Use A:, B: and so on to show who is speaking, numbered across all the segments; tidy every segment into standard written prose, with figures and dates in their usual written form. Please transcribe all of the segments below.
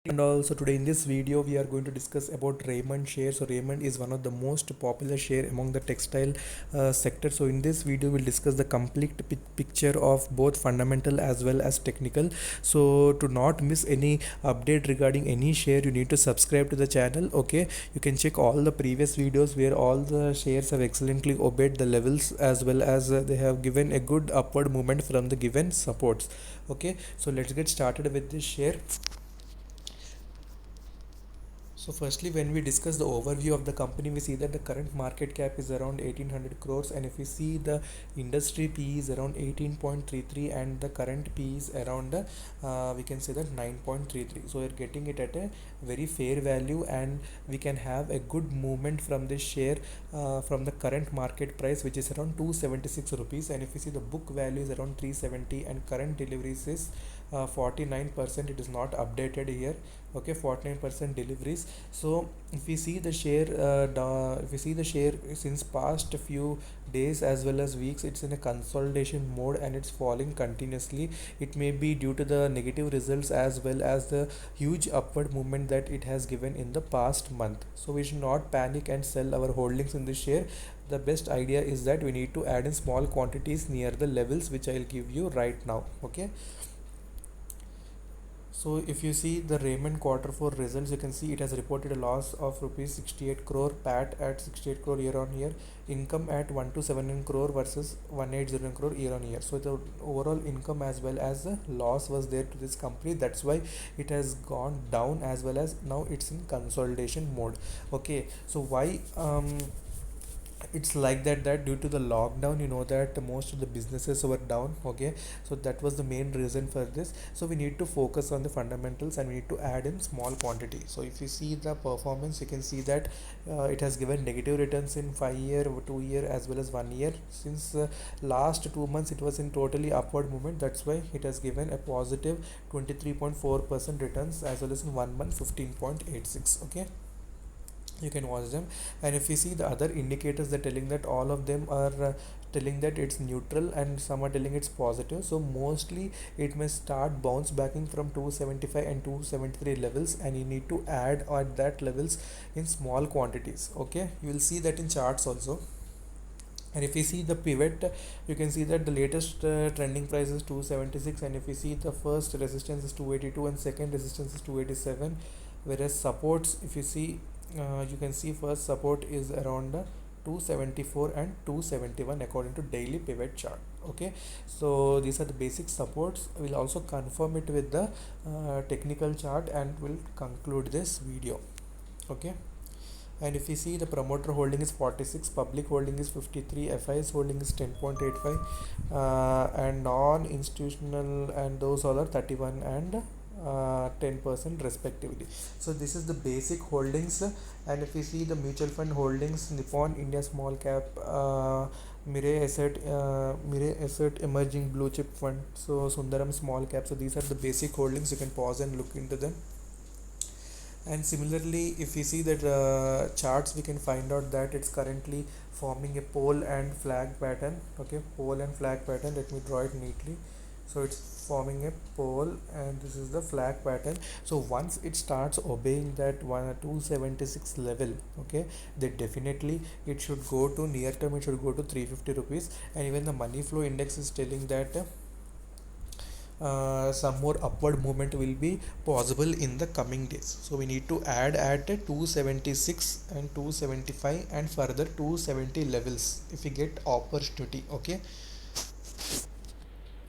A: And also today in this video we are going to discuss about Raymond share. So Raymond is one of the most popular share among the textile sector. So in this video we'll discuss the complete picture of both fundamental as well as technical. So to not miss any update regarding any share, you need to subscribe to the channel. Okay, you can check all the previous videos where all the shares have excellently obeyed the levels, as well as they have given a good upward movement from the given supports. Okay, so let's get started with this share. So firstly, when we discuss the overview of the company, we see that the current market cap is around 1800 crores, and if we see the industry P is around 18.33, and the current P is around we can say that 9.33. So we're getting it at a very fair value, and we can have a good movement from this share from the current market price, which is around 276 rupees. And if we see the book value is around 370, and current deliveries is 49%. It is not updated here. Okay, 49% deliveries. So if we see the share if we see the share since past few days as well as weeks, it's in a consolidation mode and it's falling continuously. It may be due to the negative results as well as the huge upward movement that it has given in the past month. So we should not panic and sell our holdings in this share. The best idea is that we need to add in small quantities near the levels which I'll give you right now. Okay, so if you see the Raymond quarter 4 results, you can see it has reported a loss of rupees 68 crore, PAT at 68 crore year on year, income at 1279 crore versus 180 crore year on year. So the overall income as well as the loss was there to this company. That's why it has gone down, as well as now it's in consolidation mode. Okay, so why it's like that due to the lockdown, you know that most of the businesses were down. Okay, so that was the main reason for this. So we need to focus on the fundamentals and we need to add in small quantity. So if you see the performance, you can see that it has given negative returns in 5 year, 2 year as well as 1 year. Since last 2 months it was in totally upward movement. That's why it has given a positive 23.4% returns, as well as in 1 month 15.86. Okay, you can watch them. And if we see the other indicators, they're telling that all of them are telling that it's neutral, and some are telling it's positive. So mostly it may start bounce backing from 275 and 273 levels, and you need to add at that levels in small quantities. Okay, you will see that in charts also. And if we see the pivot, you can see that the latest trending price is 276, and if we see the first resistance is 282 and second resistance is 287, whereas supports, if you see, you can see first support is around 274 and 271 according to daily pivot chart. Okay, so these are the basic supports. We'll also confirm it with the technical chart, and we'll conclude this video. Okay, and if we see the promoter holding is 46, public holding is 53, FIS holding is 10.85, and non-institutional and those all are 31 and 10% respectively. So this is the basic holdings. And if we see the mutual fund holdings, Nippon India Small Cap, Mirae Asset Emerging Blue Chip Fund, so Sundaram Small Cap. So these are the basic holdings. You can pause and look into them. And similarly, if we see that charts, we can find out that it's currently forming a pole and flag pattern. Okay, pole and flag pattern, let me draw it neatly. So it's forming a pole and this is the flag pattern. So once it starts obeying that 276 level, okay, then definitely it should go to near term, it should go to 350 rupees. And even the money flow index is telling that some more upward movement will be possible in the coming days. So we need to add at 276 and 275 and further 270 levels if we get opportunity. Okay,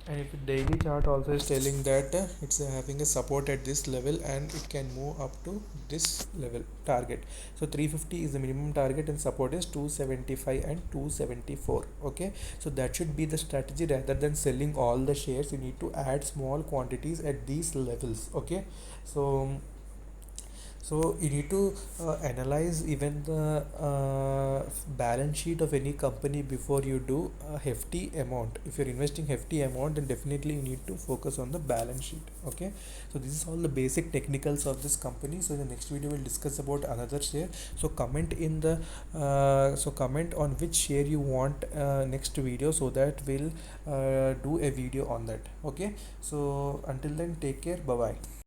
A: and if the daily chart also is telling that it's having a support at this level and it can move up to this level target. So 350 is the minimum target and support is 275 and 274. Okay, so that should be the strategy. Rather than selling all the shares, you need to add small quantities at these levels. Okay, so you need to analyze even the balance sheet of any company before you do a hefty amount. If you're investing hefty amount, then definitely you need to focus on the balance sheet. Okay, so this is all the basic technicals of this company. So in the next video we'll discuss about another share. So comment in the comment on which share you want next video, so that we'll do a video on that. Okay, so until then, take care, bye bye.